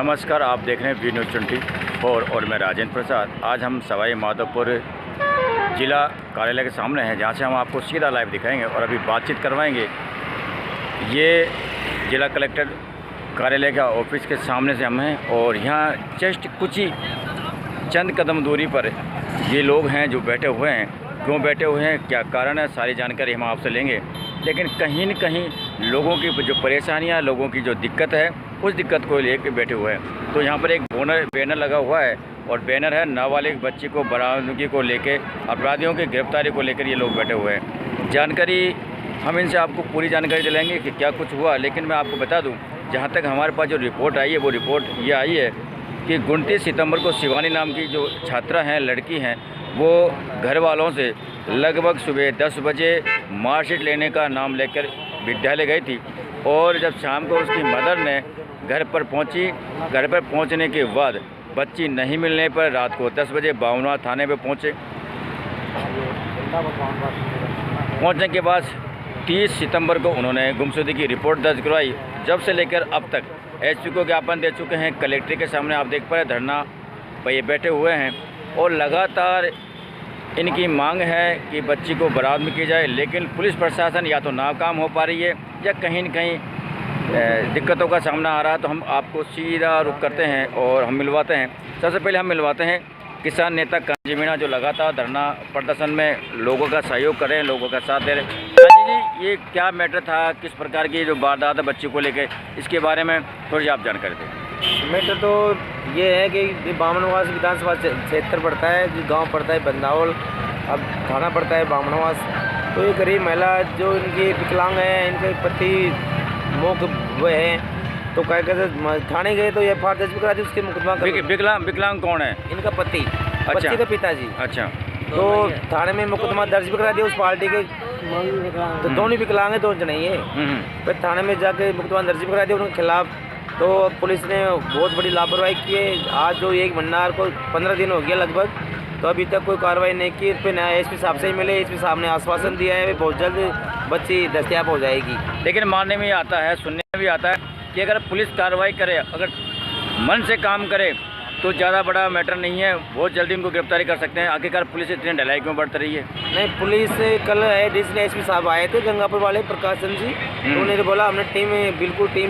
नमस्कार, आप देख रहे हैं वी न्यूज़ 24 और मैं राजेंद्र प्रसाद। आज हम सवाई माधोपुर जिला कार्यालय के सामने हैं, जहां से हम आपको सीधा लाइव दिखाएंगे और अभी बातचीत करवाएंगे। ये जिला कलेक्टर कार्यालय का ऑफिस के सामने से हम हैं और यहाँ जस्ट कुछ ही चंद कदम दूरी पर ये लोग हैं जो बैठे हुए हैं। क्यों बैठे हुए हैं, क्या कारण है, सारी जानकारी हम आपसे लेंगे। लेकिन कहीं न कहीं लोगों की जो परेशानियां, लोगों की जो दिक्कत है, उस दिक्कत को लेकर बैठे हुए हैं। तो यहाँ पर एक बैनर लगा हुआ है और बैनर है नाबालिग बच्ची को बरामदगी को लेकर, अपराधियों की गिरफ्तारी को लेकर ये लोग बैठे हुए हैं। जानकारी हम इनसे आपको पूरी जानकारी दिलाएंगे कि क्या कुछ हुआ। लेकिन मैं आपको बता दूँ, जहाँ तक हमारे पास जो रिपोर्ट आई है, वो रिपोर्ट ये आई है कि 29 सितंबर को शिवानी नाम की जो छात्रा हैं, लड़की हैं, वो घर वालों से लगभग सुबह 10 बजे मार्कशीट लेने का नाम लेकर विद्यालय गई थी और जब शाम को उसकी मदर ने घर पर पहुंची, घर पर पहुंचने के बाद बच्ची नहीं मिलने पर रात को 10 बजे बावनवा थाने पे पहुंचे। पहुंचने के बाद 30 सितंबर को उन्होंने गुमशुदगी की रिपोर्ट दर्ज करवाई। जब से लेकर अब तक एसपी को ज्ञापन दे चुके हैं। कलेक्ट्रेट के सामने आप देख पा रहे धरना पर ये बैठे हुए हैं और लगातार इनकी मांग है कि बच्ची को बरामद की जाए। लेकिन पुलिस प्रशासन या तो नाकाम हो पा रही है या कहीं न कहीं दिक्कतों का सामना आ रहा है। तो हम आपको सीधा रुख करते हैं और हम मिलवाते हैं। सबसे पहले हम मिलवाते हैं किसान नेता कांजी मीणा, जो लगातार धरना प्रदर्शन में लोगों का सहयोग कर रहे हैं, लोगों का साथ दे रहे हैं। कांजी जी, ये क्या मैटर था, किस प्रकार की जो वारदात है बच्ची को लेकर, इसके बारे में थोड़ी आप जानकारी दें। मैटर तो ये है कि बामनवास विधानसभा क्षेत्र पड़ता है, जो गांव पड़ता है बंदावल, अब थाना पड़ता है बामनवास। तो ये गरीब महिला जो इनकी विकलांग है, इनके पति मोक वो है, तो क्या कहते थाने गए तो ये एफ दर्ज करा दी, उसके मुकदमा विकलांग कौन है? इनका पति, अच्छा। बच्ची का पिताजी। अच्छा। तो थाने में मुकदमा दर्ज भी करा दिया उस पार्टी के, तो दोनों विकलांग है, दोनों जने ये। फिर थाने में जाके मुकदमा दर्ज भी करा दिया उनके खिलाफ। तो पुलिस ने बहुत बड़ी लापरवाही की है। आज जो एक भंडार को 15 दिन हो गया लगभग, तो अभी तक कोई कार्रवाई नहीं की। इस पर नया एसपी साहब से ही मिले, एसपी साहब ने आश्वासन दिया है बहुत जल्द बच्ची दस्तयाब हो जाएगी। लेकिन मानने में आता है, सुनने में भी आता है कि अगर पुलिस कार्रवाई करे, अगर मन से काम करे तो ज़्यादा बड़ा मैटर नहीं है, बहुत जल्दी उनको गिरफ्तारी कर सकते हैं। आखिरकार पुलिस इतनी ढिलाई क्यों बढ़ती रही है? नहीं, पुलिस कल एडिशनल एसपी साहब आए थे गंगापुर वाले प्रकाशन जी, तो उन्होंने बोला हमने टीम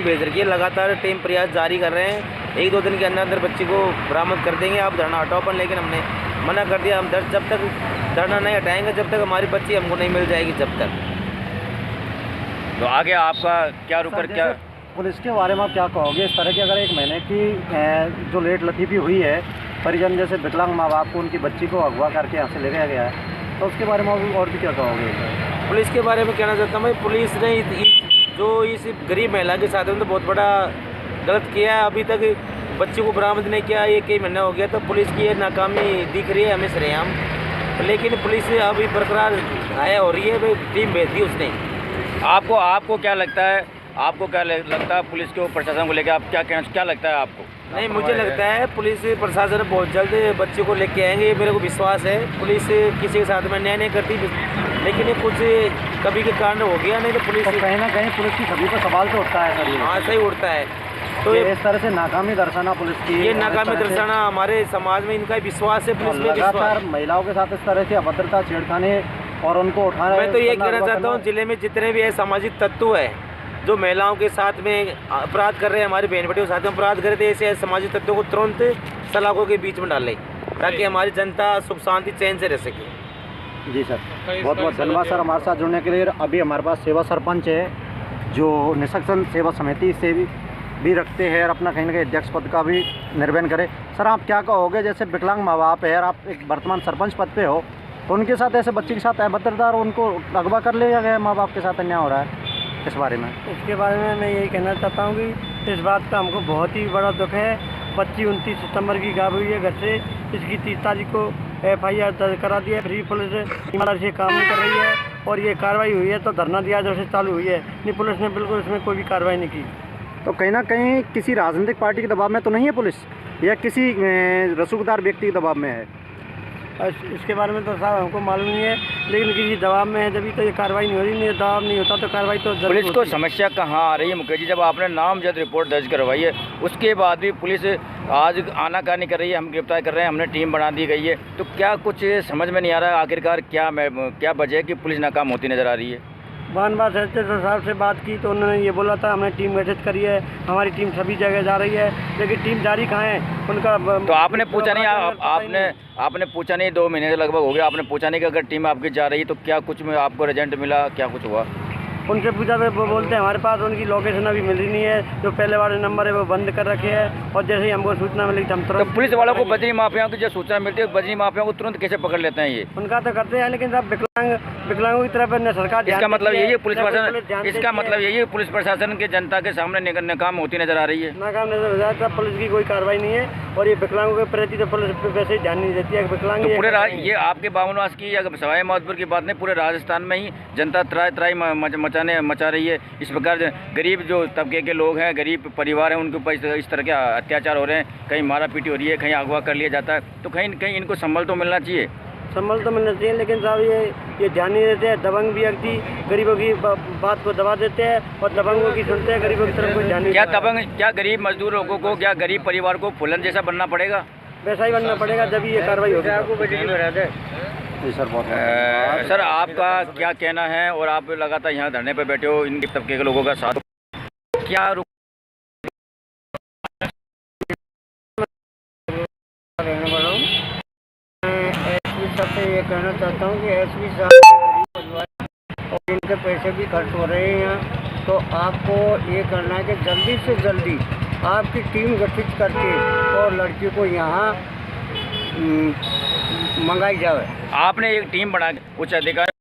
भेज रखी है, लगातार टीम प्रयास जारी कर रहे हैं, 1-2 दिन के अंदर बच्ची को बरामद कर देंगे, आप धरना हटाओ। पर लेकिन हमने मना कर दिया, हम जब तक धरना नहीं हटाएंगे, जब तक हमारी बच्ची हमको नहीं मिल जाएगी, जब तक। तो आगे आपका क्या रुकर, क्या पुलिस के बारे में आप क्या कहोगे? इस तरह की अगर 1 महीने की जो लेट लतीफ़ी हुई है, परिजन जैसे विकलांग माँ बाप को उनकी बच्ची को अगवा करके यहाँ से ले गया है, तो उसके बारे में और भी क्या कहोगे? पुलिस के बारे में कहना चाहता हूँ मैं, पुलिस ने जो इस गरीब महिला के साथ में तो बहुत बड़ा गलत किया है। अभी तक बच्ची को बरामद नहीं किया, ये कई महीना हो गया, तो पुलिस की ये नाकामी दिख रही है हमें सरेआम। लेकिन पुलिस अभी बरकरार आया हो रही है, भाई टीम भेज दी उसने। आपको क्या लगता है, पुलिस के प्रशासन को लेकर आप क्या लगता है आपको? नहीं, मुझे लगता है पुलिस प्रशासन बहुत जल्द बच्चे को लेके आएंगे, ये मेरे को विश्वास है। पुलिस किसी के साथ में न्याय नहीं करती, लेकिन ये कुछ कभी के कारण हो गया, नहीं तो पुलिस कहीं ना कहीं पुलिस की छवि पर सवाल तो उठता है सर। हाँ, सही उठता है। तो इस तरह से नाकामी दर्शाना पुलिस की, ये नाकामी दर्शाना हमारे समाज में इनका विश्वास है, पुलिस में लगातार महिलाओं के साथ इस तरह से अभद्रता, छेड़खानी और उनको उठाना। मैं तो ये कहना चाहता हूँ, जिले में जितने भी सामाजिक तत्व है जो महिलाओं के साथ में अपराध कर रहे हैं, हमारी बहन बेटियों के साथ में अपराध कर रहे थे, ऐसे सामाजिक तत्वों को तुरंत सलाखों के बीच में डालें, ताकि हमारी जनता सुख शांति चैन से रह सके। जी सर, बहुत बहुत धन्यवाद सर हमारे साथ जुड़ने के लिए। अभी हमारे पास सेवा सरपंच है, जो निःशक्तन सेवा समिति से भी रखते हैं और अपना कहीं ना कहीं अध्यक्ष पद का भी निर्वहन करें। सर, आप क्या कहोगे, जैसे विकलांग माँ बाप है और आप एक वर्तमान सरपंच पद पे हो, तो उनके साथ ऐसे बच्चे के साथ अभद्रता और उनको अगवा कर लिया गया, माँ बाप के साथ अन्याय हो रहा है, इस बारे में? इसके बारे में मैं यही कहना चाहता हूँ कि इस बात का हमको बहुत ही बड़ा दुख है। बच्ची 29 सितंबर की गायब हुई है घर से, इसकी 30 तारीख को FIR दर्ज करा दिया है। फ्री पुलिस ईमानदारी से काम नहीं कर रही है और ये कार्रवाई हुई है तो धरना दिया जब से चालू हुई है, नहीं पुलिस ने बिल्कुल इसमें कोई भी कार्रवाई नहीं की। तो कहीं ना कहीं किसी राजनीतिक पार्टी के दबाव में तो नहीं है पुलिस, या किसी रसूखदार व्यक्ति के दबाव में है? इसके बारे में तो साहब हमको मालूम नहीं है, लेकिन किसी दबाव में है जब तो ये कार्रवाई नहीं हो रही, नहीं दबाव नहीं होता तो कार्रवाई तो जरूर पुलिस को होती है। समस्या कहाँ आ रही है मुकेश जी? जब आपने नामजद रिपोर्ट दर्ज करवाई है उसके बाद भी पुलिस आज आनाकानी कर रही है, हम गिरफ्तार कर रहे हैं, हमने टीम बना दी गई है, तो क्या कुछ समझ में नहीं आ रहा आखिरकार क्या वजह है कि पुलिस नाकाम होती नज़र आ रही है? बानबाद एसपी साहब से बात की तो उन्होंने ये बोला था हमने टीम गठित करी है, हमारी टीम सभी जगह जा रही है, लेकिन टीम जारी कहाँ है उनका। तो आपने पूछा नहीं, आपने पूछा नहीं, 2 महीने लगभग हो गया, आपने पूछा नहीं कि अगर टीम आपकी जा रही है तो क्या कुछ में आपको रिजल्ट मिला, क्या कुछ हुआ? उनसे पूछा तो वो बोलते हैं हमारे पास उनकी लोकेशन अभी मिल रही नहीं है, जो पहले वाले नंबर है वो बंद कर रखे हैं, और जैसे ही हमको सूचना मिली तो हम तो तुरंत पुलिस वालों को बजरी माफियाओं की जो सूचना मिलती है, बजरी माफियाओं को तुरंत कैसे पकड़ लेते हैं ये? उनका तो करते हैं, लेकिन सब विकलांगों की तरफ न सरकार ध्यान इसका मतलब देती है, यही है पुलिस न कोई प्रशासन, ध्यान इसका देती है। मतलब यही है पुलिस प्रशासन के जनता के सामने नाकाम होती नजर आ रही है। नाकाम नजर हो जाता, पुलिस की कोई कार्रवाई नहीं है, और ये विकलांगों के प्रति तो पुलिस वैसे ही ध्यान नहीं देती है। विकलांग तो पूरे ये आपके बावनवास की या सवाई माधोपुर की बात नहीं, पूरे राजस्थान में ही जनता त्राई मचा रही है। इस प्रकार गरीब जो तबके के लोग हैं, गरीब परिवार हैं, उनके ऊपर इस तरह के अत्याचार हो रहे हैं, कहीं मारा पीटी हो रही है, कहीं अगवा कर लिया जाता है, तो कहीं न कहीं इनको संभल तो मिलना चाहिए। संभल तो मिलना चाहिए, लेकिन साहब ये ध्यान नहीं देते हैं। दबंग व्यक्ति गरीबों की बात को दबा देते हैं और दबंगों की सुनते हैं, गरीबों की तरफ कोई ध्यान नहीं देता। क्या गरीब मजदूर लोगों को, क्या गरीब परिवार को फुलन जैसा बनना पड़ेगा? वैसा ही बनना पड़ेगा जब ये कार्रवाई होगी। सर आपका क्या कहना है, और आप लगातार यहाँ धरने पर बैठे हो, इन तबके के लोगों का साथ क्या रहने वाला हूँ। मैं एसपी साहब से ये कहना चाहता हूँ कि एसपी साहब और इनके पैसे भी खर्च हो रहे हैं यहाँ, तो आपको ये करना है कि जल्दी से जल्दी आपकी टीम गठित करके और लड़की को यहाँ मंगाई जाए। आपने एक टीम बना के कुछ अधिकारी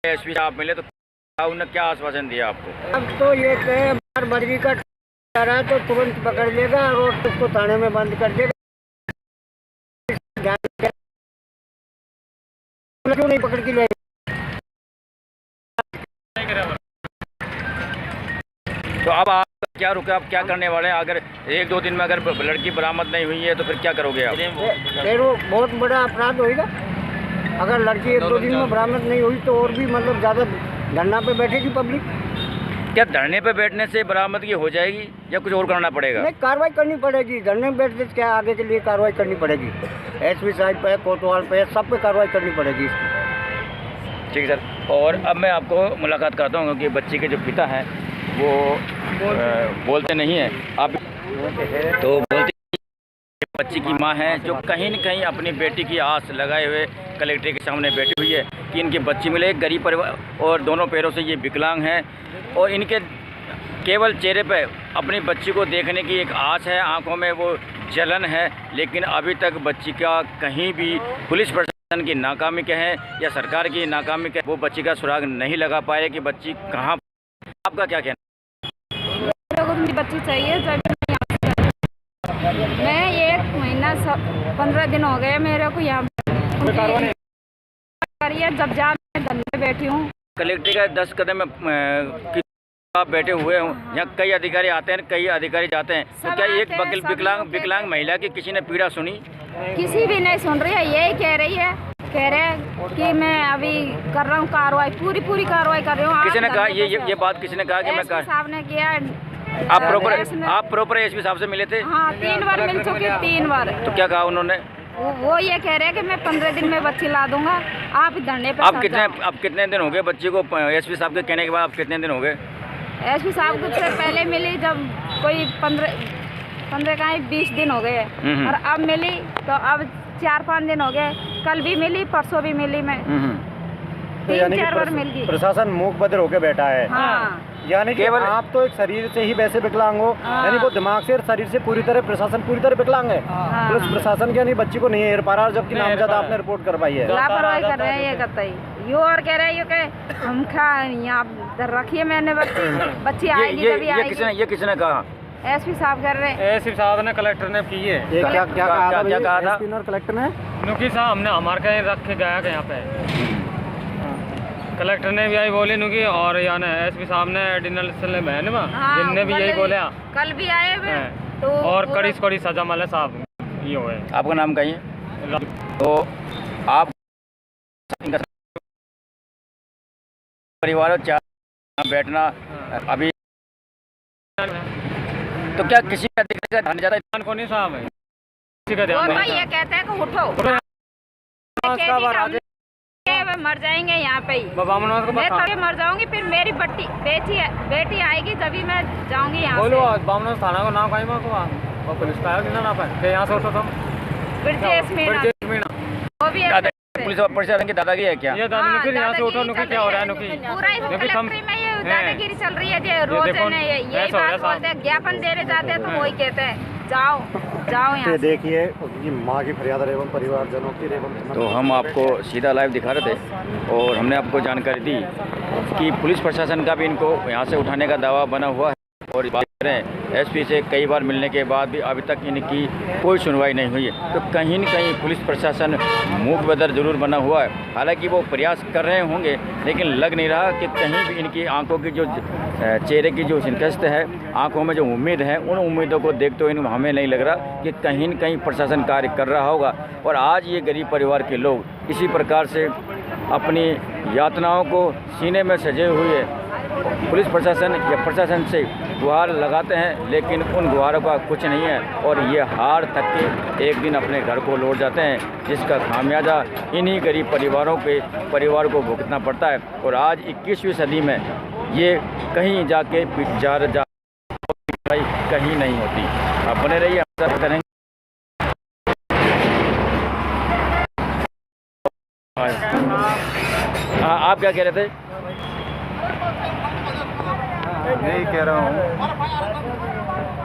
एसपी साहब मिले तो उन्होंने क्या आश्वासन दिया आपको? अब तो ये कहे मर्जी का जा रहा है तो तुरंत पकड़ लेगा और उसको थाने में बंद कर देगा। क्यों नहीं पकड़ के ले? तो अब आप क्या रुके, आप क्या करने वाले हैं? अगर 1-2 दिन में अगर लड़की बरामद नहीं हुई है तो फिर क्या करोगे आप? फिर वो बहुत बड़ा अपराध होगा। अगर लड़की 1-2 दिन में बरामद नहीं हुई तो और भी मतलब ज़्यादा धरना पे बैठेगी पब्लिक। क्या धरने पे बैठने से बरामदगी हो जाएगी या कुछ और करना पड़ेगा? नहीं, कार्रवाई करनी पड़ेगी। धरने में बैठने से क्या आगे के लिए कार्रवाई करनी पड़ेगी। एसपी साहब पे, कोतवाल पे, सब पे कार्रवाई करनी पड़ेगी। ठीक है सर। और अब मैं आपको मुलाकात करता हूँ क्योंकि बच्ची के जो पिता हैं वो बोलते नहीं हैं, आप तो बोलते बच्ची की माँ है जो कहीं न कहीं अपनी बेटी की आस लगाए हुए कलेक्टर के सामने बैठी हुई है कि इनकी बच्ची मिले। एक गरीब परिवार और दोनों पैरों से ये विकलांग हैं और इनके केवल चेहरे पे अपनी बच्ची को देखने की एक आस है, आंखों में वो जलन है, लेकिन अभी तक बच्ची का कहीं भी पुलिस प्रशासन की नाकामी कहें या सरकार की नाकामी कहें, वो बच्ची का सुराग नहीं लगा पाए कि बच्ची कहाँ। आपका क्या कहना? मेरे को मेरी बच्ची चाहिए। मैं 1 महीना 15 दिन हो गए मेरे को यहाँ करिए, जब जा मैं धरने पे बैठी हूँ। कलेक्टर का 10 कदम आप बैठे हुए हों, यहाँ कई अधिकारी आते हैं, कई अधिकारी जाते हैं, तो क्या एक विकलांग महिला की किसी ने पीड़ा सुनी? किसी भी नहीं सुन रही है। यही कह रही है, कह रहे हैं कि मैं अभी कर रहा हूँ कार्रवाई, पूरी कार्रवाई कर रही हूँ। किसी ने कहा ये बात किसी ने कहा कि मैं साहब ने किया। आप प्रॉपर एसपी साहब से मिले थे? हाँ, 3 बार मिल चुकी, 3 बार। तो क्या कहा उन्होंने? वो ये कह रहे हैं कि मैं 15 दिन में बच्ची ला दूंगा, आप धरने पे। आप कितने दिन हो गए बच्ची को एसपी साहब के कहने के बाद? आप कितने दिन हो गए? एसपी साहब को से पहले मिली जब कोई 15 का 20 दिन हो गए, और अब मिली तो अब 4-5 दिन हो गए। कल भी मिली, परसों भी मिली मैं। 3-4 बार मिल गई। प्रशासन मूक बधिर होकर बैठा है। हाँ। यानी कि केवल आप तो एक शरीर से ही वैसे विकलांग हो, यानी वो दिमाग से और शरीर से पूरी तरह प्रशासन पूरी तरह विकलांग है। पुलिस प्रशासन के यानी बच्ची को नहीं हेर पा रहा, जबकि नामजदा आपने रिपोर्ट करवाई है। लापरवाही कर रहे हैं ये कतई। यो और कह रहे हैं कि हम यहाँ रखिए, मैंने बच्ची आएगी तभी आएगी। ये किसने कहा? एसपी साहब कर रहे हैं। एसपी साहब ने कलेक्टर ने की है। ये क्या कहा था? एसपी और कलेक्टर ने नुकी साहब हमने हमारे कहीं रख के गया यहाँ पे, कलेक्टर ने भी यही बोली नुकी, और यानी एसपी साहब ने एडिशनल जिनने भी यही बोला। कल भी आए हुए और कड़ी सजा मले साहब ये हुए। आपका नाम कहिए। तो आप परिवार और चार बैठना अभी तो क्या किसी का दिक्कत ध्यान जाता है को नहीं साहब है वो तो ये कहते हैं कि उठो खेती का हम मर जाएंगे यहाँ पे ही। मैं तभी मर जाऊंगी, फिर मेरी बेटी आएगी तभी मैं जाऊंगी यहाँ से। बामनों थाना को नाम कहीं वो पुलिस का है ना पे यहाँ से उठो तुम ब्रिजेश मीणा वो भी पुलिस प्रशासन की दादागिरी है क्या? ये दादा नुकी यहाँ से उठो नुकी क्या हो रहा है नुकी पूरा इस कलेक्ट्री में ये दादागिरी चल रही है। जो रोज यही बात बोलते हैं, ज्ञापन देने जाते हैं तो वही कहते हैं जाओ जाओ यहाँ से। देखिए ये माँ की फरियाद एवं परिवारजनों की एवं तो हम आपको सीधा लाइव दिखा रहे थे और हमने आपको जानकारी दी कि पुलिस प्रशासन का भी इनको यहाँ से उठाने का दावा बना हुआ है। और बात करें एसपी से कई बार मिलने के बाद भी अभी तक इनकी कोई सुनवाई नहीं हुई है। तो कहीं न कहीं पुलिस प्रशासन मूक बदर जरूर बना हुआ है। हालांकि वो प्रयास कर रहे होंगे लेकिन लग नहीं रहा कि कहीं भी इनकी आंखों की जो चेहरे की जो शिकस्त है, आंखों में जो उम्मीद है, उन उम्मीदों को देखते हुए हमें नहीं लग रहा कि कहीं न कहीं प्रशासन कार्य कर रहा होगा। और आज ये गरीब परिवार के लोग इसी प्रकार से अपनी यातनाओं को सीने में सजे हुए पुलिस प्रशासन या प्रशासन से गुहार लगाते हैं, लेकिन उन गुहारों का कुछ नहीं है और ये हार तक के एक दिन अपने घर को लौट जाते हैं, जिसका खामियाजा इन्हीं गरीब परिवार को भुगतना पड़ता है। और आज 21वीं सदी में ये कहीं जाके कहीं नहीं होती। आप बने रहिए, हम सब करेंगे। हाँ, आप क्या कह रहे थे? यही कह रहा हूँ,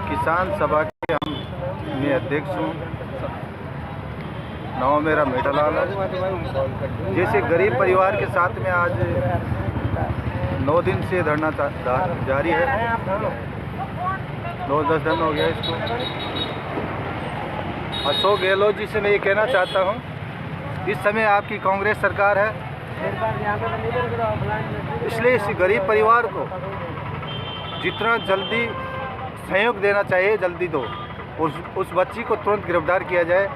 किसान सभा के मैं अध्यक्ष हूँ। नाम मेरा मेटालाल है। जैसे गरीब परिवार के साथ में आज 9 दिन से धरना जारी है, 9-10 दिन हो गया इसको। अशोक गहलोत जी से मैं ये कहना चाहता हूँ, इस समय आपकी कांग्रेस सरकार है, इसलिए इस गरीब परिवार को जितना जल्दी सहयोग देना चाहिए जल्दी दो। उस बच्ची को तुरंत गिरफ्तार किया जाए,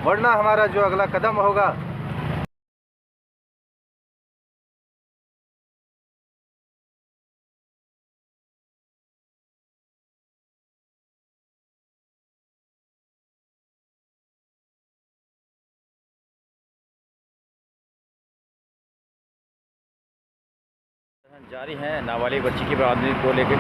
वरना हमारा जो अगला कदम होगा जारी है नाबालिग बच्ची की बरामदगी को लेकर